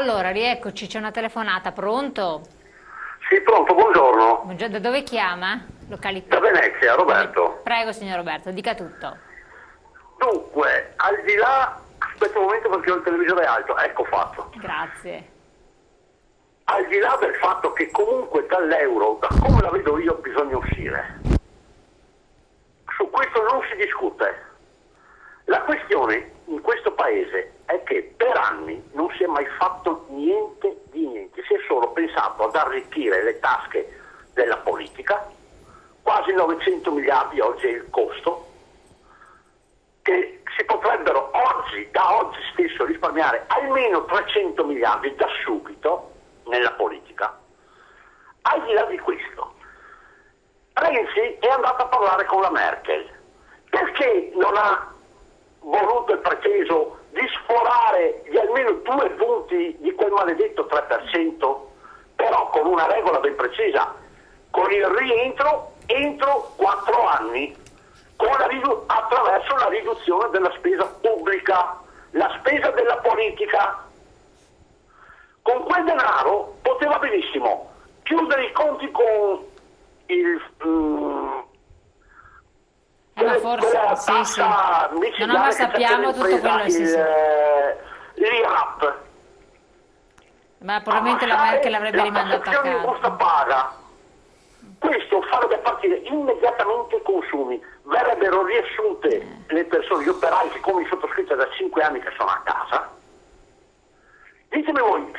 Allora, rieccoci, c'è una telefonata, pronto? Sì, pronto, buongiorno. Buongiorno, da dove chiama? Località. Da Venezia, Roberto. Prego, signor Roberto, dica tutto. Dunque, al di là, aspetta un momento perché ho il televisore alto, ecco fatto. Grazie. Al di là del fatto che comunque dall'euro, da come la vedo io, bisogna uscire. Su questo non si discute. La questione in questo paese è che per anni non si è mai fatto niente di niente, si è solo pensato ad arricchire le tasche della politica, quasi 900 miliardi oggi è il costo, che si potrebbero da oggi stesso risparmiare almeno 300 miliardi da subito nella politica. Al di là di questo, Renzi è andato a parlare con la Merkel. Perché non ha voluto e preteso di sforare di almeno 2 punti di quel maledetto 3%, però con una regola ben precisa, con il rientro entro 4 anni, attraverso la riduzione della spesa pubblica, la spesa della politica. Con quel denaro poteva benissimo chiudere i conti con Ma forse, sì. Non lo sappiamo tutto quello, sì. L'IRAP. Ma probabilmente la Merkel l'avrebbe rimandata a casa. Busta paga. Questo farebbe partire immediatamente i consumi, verrebbero riassunte le persone, gli operai, siccome il sottoscritto è da 5 anni che sono a casa. Ditemi voi,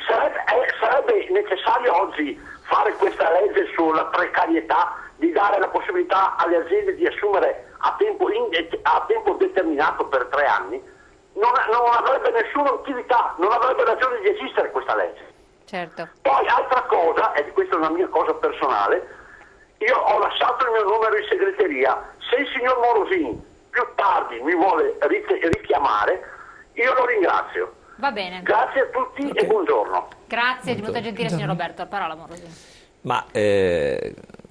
sarebbe necessario oggi fare questa legge sulla precarietà, di dare la possibilità alle aziende di assumere a tempo determinato per 3 anni? Non avrebbe nessuna utilità, non avrebbe ragione di esistere questa legge. Certo. Poi altra cosa, e questa è una mia cosa personale, io ho lasciato il mio numero in segreteria. Se il signor Morosin più tardi mi vuole richiamare, io lo ringrazio. Va bene. Grazie a tutti e buongiorno. Grazie, di molto gentile signor Roberto. La parola, Morosin. Ma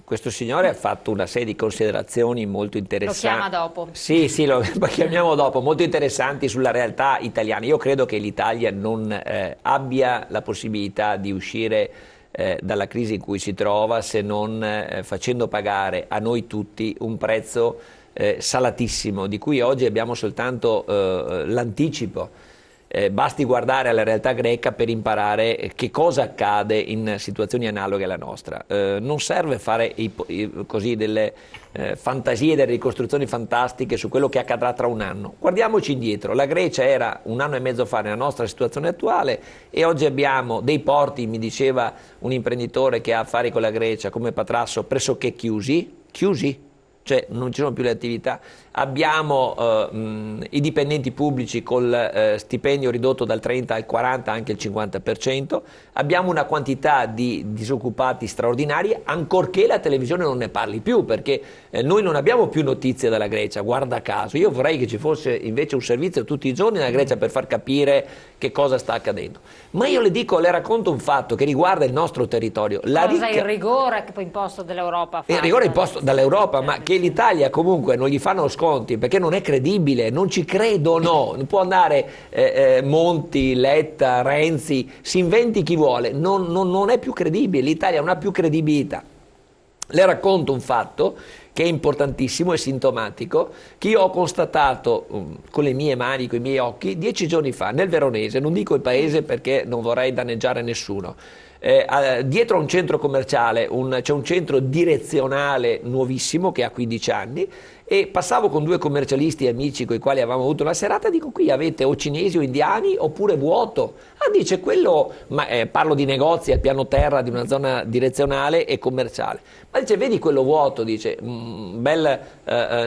questo signore ha fatto una serie di considerazioni molto interessanti. Lo chiama dopo. Sì, lo chiamiamo dopo, molto interessanti sulla realtà italiana. Io credo che l'Italia non abbia la possibilità di uscire dalla crisi in cui si trova se non facendo pagare a noi tutti un prezzo salatissimo, di cui oggi abbiamo soltanto l'anticipo. Basti guardare alla realtà greca per imparare che cosa accade in situazioni analoghe alla nostra. Non serve fare così delle fantasie, delle ricostruzioni fantastiche su quello che accadrà tra un anno. Guardiamoci indietro. La Grecia era 1 anno e mezzo fa nella nostra situazione attuale e oggi abbiamo dei porti, mi diceva un imprenditore che ha affari con la Grecia come Patrasso, pressoché chiusi. Cioè non ci sono più le attività, abbiamo i dipendenti pubblici col stipendio ridotto dal 30 al 40, anche il 50%, abbiamo una quantità di disoccupati straordinari, ancorché la televisione non ne parli più, perché noi non abbiamo più notizie dalla Grecia, guarda caso. Io vorrei che ci fosse invece un servizio tutti i giorni nella Grecia per far capire che cosa sta accadendo. Ma io le racconto un fatto che riguarda il nostro territorio. Il rigore che poi imposto dall'Europa? Il rigore imposto dall'Europa, ma che l'Italia comunque non gli fanno sconti perché non è credibile, non ci credono. Non può andare Monti, Letta, Renzi, si inventi chi vuole, non è più credibile, l'Italia non ha più credibilità. Le racconto un fatto che è importantissimo e sintomatico, che io ho constatato con le mie mani, con i miei occhi, 10 giorni fa nel Veronese, non dico il paese perché non vorrei danneggiare nessuno. Dietro a un centro commerciale c'è un centro direzionale nuovissimo che ha 15 anni e passavo con 2 commercialisti amici con i quali avevamo avuto una serata e dico: qui avete o cinesi o indiani oppure vuoto? Dice quello, parlo di negozi al piano terra di una zona direzionale e commerciale, ma dice vedi quello vuoto, dice un bel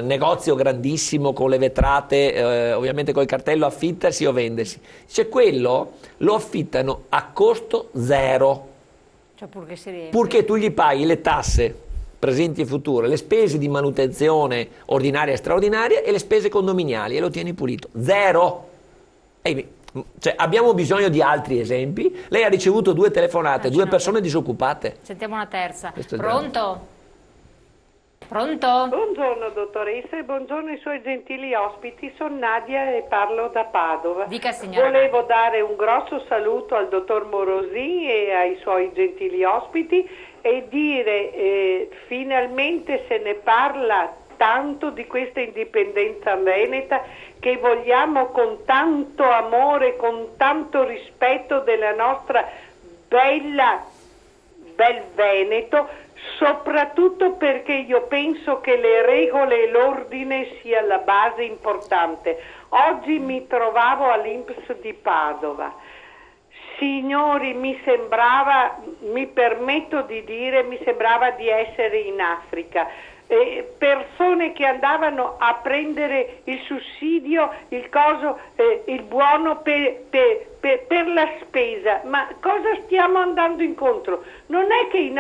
negozio grandissimo con le vetrate, ovviamente col cartello affittarsi o vendersi, dice quello lo affittano a costo zero, cioè purché tu gli paghi le tasse presenti e future, le spese di manutenzione ordinaria e straordinaria e le spese condominiali e lo tieni pulito, zero. Cioè, abbiamo bisogno di altri esempi. Lei ha ricevuto 2 telefonate, 2 persone disoccupate. Sentiamo una terza. Questo è Pronto? Pronto? Buongiorno dottoressa e buongiorno ai suoi gentili ospiti, sono Nadia e parlo da Padova. Dica, signora. Volevo dare un grosso saluto al dottor Morosi e ai suoi gentili ospiti e dire finalmente se ne parla tanto di questa indipendenza veneta che vogliamo con tanto amore, con tanto rispetto della nostra bel Veneto, soprattutto perché io penso che le regole e l'ordine sia la base importante. Oggi mi trovavo all'Inps di Padova. Signori, mi permetto di dire, mi sembrava di essere in Africa. Persone che andavano a prendere il sussidio, il buono per la spesa. Ma cosa stiamo andando incontro? Non è che i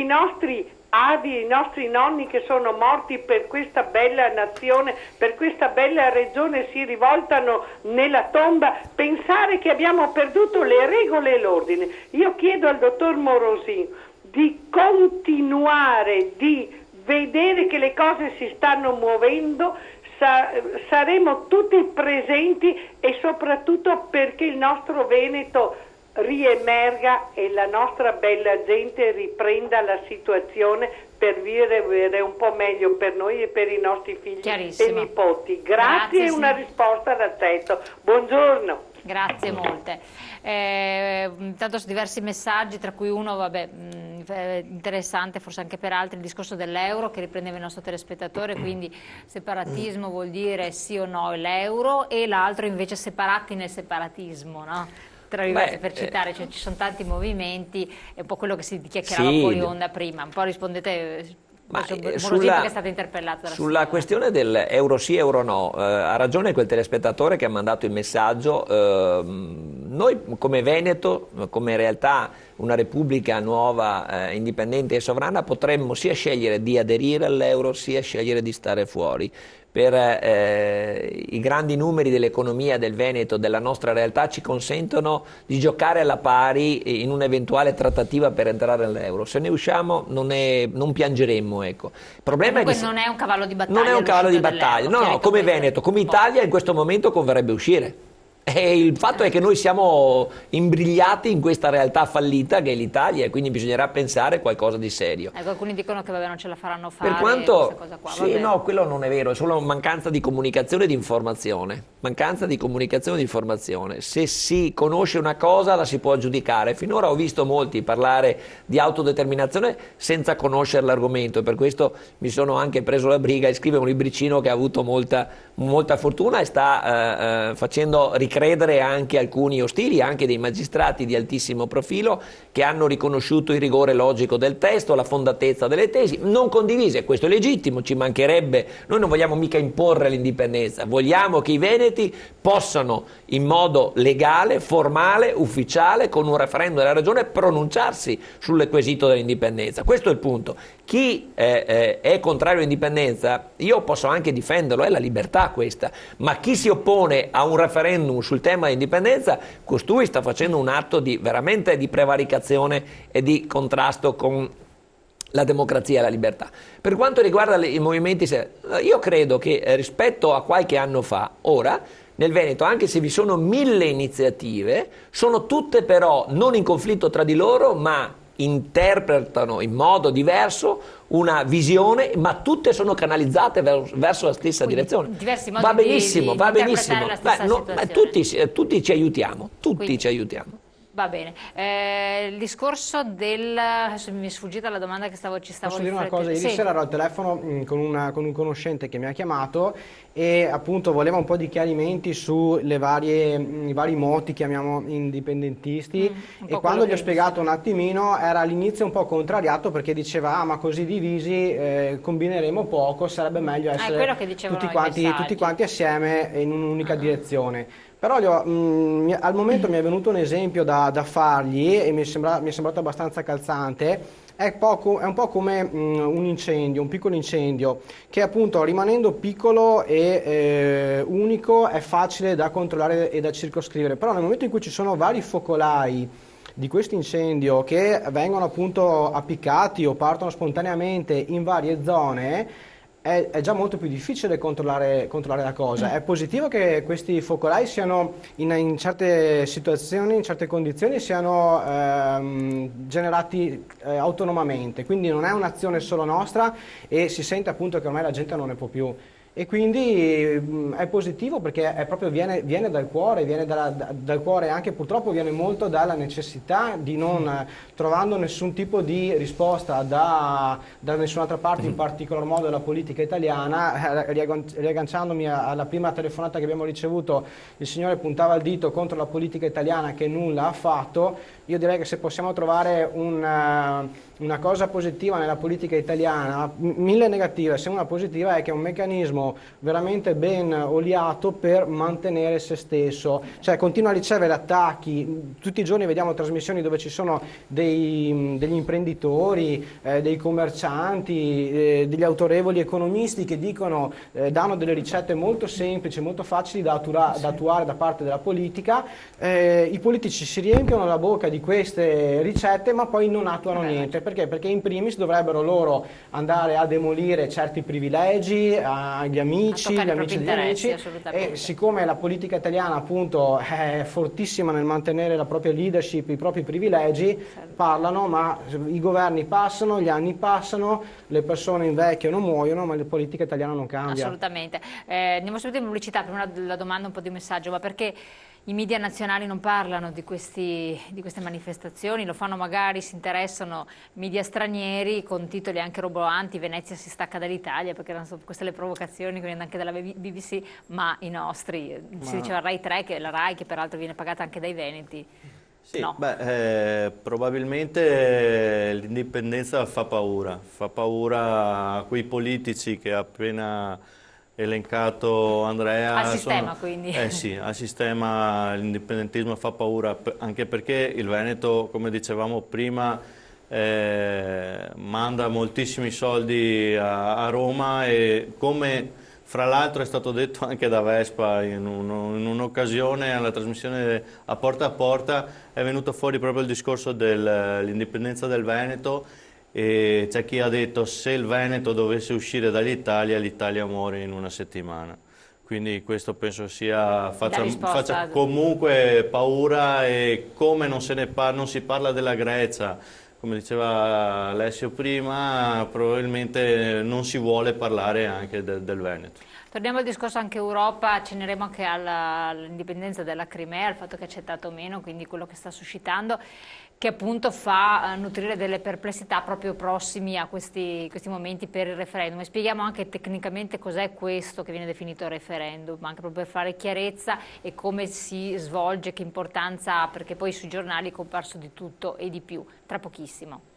nostri avi, i nostri nonni che sono morti per questa bella nazione, per questa bella regione si rivoltano nella tomba. Pensare che abbiamo perduto le regole e l'ordine. Io chiedo al dottor Morosi di continuare, di vedere che le cose si stanno muovendo, saremo tutti presenti e soprattutto perché il nostro Veneto riemerga e la nostra bella gente riprenda la situazione per vivere un po' meglio per noi e per i nostri figli e nipoti. Grazie e una risposta d'accetto. Buongiorno. Grazie molte. Intanto su diversi messaggi, tra cui uno, interessante forse anche per altri, il discorso dell'euro che riprendeva il nostro telespettatore, quindi separatismo vuol dire sì o no l'euro, e l'altro invece separati nel separatismo, no? Per citare, cioè, ci sono tanti movimenti, è un po' quello che si chiacchierava fuori onda prima, un po' rispondete. Che è stata interpellata sulla questione del euro sì, euro no, ha ragione quel telespettatore che ha mandato il messaggio. Noi come Veneto, come realtà una repubblica nuova, indipendente e sovrana, potremmo sia scegliere di aderire all'euro sia scegliere di stare fuori. Per i grandi numeri dell'economia del Veneto, della nostra realtà, ci consentono di giocare alla pari in un'eventuale trattativa per entrare all'euro. Se ne usciamo non piangeremmo. Ecco. Il problema è che non è un cavallo di battaglia. Non è un cavallo di battaglia, no, come Veneto, come Italia in questo momento converrebbe uscire. E il fatto è che noi siamo imbrigliati in questa realtà fallita che è l'Italia, e quindi bisognerà pensare qualcosa di serio. Alcuni dicono che non ce la faranno fare. Per quanto questa cosa qua, sì, no, quello non è vero, è solo mancanza di comunicazione e di informazione. Mancanza di comunicazione e di informazione. Se si conosce una cosa la si può giudicare. Finora ho visto molti parlare di autodeterminazione senza conoscere l'argomento, e per questo mi sono anche preso la briga di scrivere un libricino che ha avuto molta fortuna e sta facendo ricredere anche alcuni ostili, anche dei magistrati di altissimo profilo, che hanno riconosciuto il rigore logico del testo, la fondatezza delle tesi, non condivise. Questo è legittimo, ci mancherebbe. Noi non vogliamo mica imporre l'indipendenza, vogliamo che i veneti possano in modo legale, formale, ufficiale, con un referendum della regione, pronunciarsi sul quesito dell'indipendenza. Questo è il punto. Chi è contrario all'indipendenza, io posso anche difenderlo, è la libertà questa, ma chi si oppone a un referendum sul tema dell'indipendenza, costui sta facendo un atto veramente di prevaricazione e di contrasto con la democrazia e la libertà. Per quanto riguarda i movimenti, io credo che rispetto a qualche anno fa, ora nel Veneto, anche se vi sono 1000 iniziative, sono tutte però non in conflitto tra di loro, ma interpretano in modo diverso una visione, ma tutte sono canalizzate verso la stessa direzione. Diversi modi va benissimo, di va benissimo. la stessa Tutti ci aiutiamo, ci aiutiamo. Va bene, il discorso adesso mi è sfugita la domanda che ci stavo Posso dire una cosa? Ieri sera ero al telefono con un conoscente che mi ha chiamato e appunto voleva un po' di chiarimenti su i vari moti, chiamiamo indipendentisti, e quando gli ho spiegato un attimino era all'inizio un po' contrariato, perché diceva ma così divisi combineremo poco, sarebbe meglio essere tutti quanti assieme in un'unica direzione. Però al momento mi è venuto un esempio da fargli e mi è sembrato abbastanza calzante. È un po' come un incendio, un piccolo incendio, che appunto rimanendo piccolo e unico è facile da controllare e da circoscrivere, però nel momento in cui ci sono vari focolai di questo incendio, che vengono appunto appiccati o partono spontaneamente in varie zone, è già molto più difficile controllare la cosa. È positivo che questi focolai siano in certe situazioni, in certe condizioni, siano generati autonomamente, quindi non è un'azione solo nostra e si sente appunto che ormai la gente non ne può più. E quindi è positivo perché viene dal cuore, viene dal cuore, anche purtroppo viene molto dalla necessità di non trovando nessun tipo di risposta da nessun'altra parte, in particolar modo dalla politica italiana. Riagganciandomi alla prima telefonata che abbiamo ricevuto, il signore puntava il dito contro la politica italiana che nulla ha fatto. Io direi che se possiamo trovare una cosa positiva nella politica italiana, mille negative, se una positiva è che è un meccanismo veramente ben oliato per mantenere se stesso, cioè continua a ricevere attacchi, tutti i giorni vediamo trasmissioni dove ci sono degli imprenditori, dei commercianti, degli autorevoli economisti che dicono, danno delle ricette molto semplici, molto facili da attuare da parte della politica. I politici si riempiono la bocca di queste ricette ma poi non attuano niente. Perché? Perché in primis dovrebbero loro andare a demolire certi privilegi agli amici, gli amici degli amici, e siccome la politica italiana appunto è fortissima nel mantenere la propria leadership, i propri privilegi, parlano, ma i governi passano, gli anni passano, le persone invecchiano, muoiono, ma la politica italiana non cambia. Assolutamente. Andiamo subito in pubblicità, prima della domanda un po' di messaggio, ma perché i media nazionali non parlano di queste manifestazioni? Lo fanno magari, si interessano media stranieri con titoli anche roboanti, Venezia si stacca dall'Italia, perché non so, queste le provocazioni che vengono anche dalla BBC, ma i nostri, si diceva Rai 3, che la Rai che peraltro viene pagata anche dai veneti. Sì, no. Probabilmente l'indipendenza fa paura a quei politici che appena elencato Andrea. Al sistema quindi. Sì, al sistema l'indipendentismo fa paura, anche perché il Veneto, come dicevamo prima, manda moltissimi soldi a Roma e come fra l'altro è stato detto anche da Vespa in un'occasione alla trasmissione a Porta, è venuto fuori proprio il discorso dell'indipendenza del Veneto. E c'è chi ha detto se il Veneto dovesse uscire dall'Italia, l'Italia muore in una settimana. Quindi questo penso faccia comunque paura, e come non si parla della Grecia, come diceva Alessio prima, probabilmente non si vuole parlare anche del Veneto. Torniamo al discorso anche Europa, accenneremo anche all'indipendenza della Crimea, al fatto che è accettato o meno, quindi quello che sta suscitando, che appunto fa nutrire delle perplessità proprio prossimi a questi momenti per il referendum. E spieghiamo anche tecnicamente cos'è questo che viene definito referendum, anche proprio per fare chiarezza e come si svolge, che importanza ha, perché poi sui giornali è comparso di tutto e di più, tra pochissimo.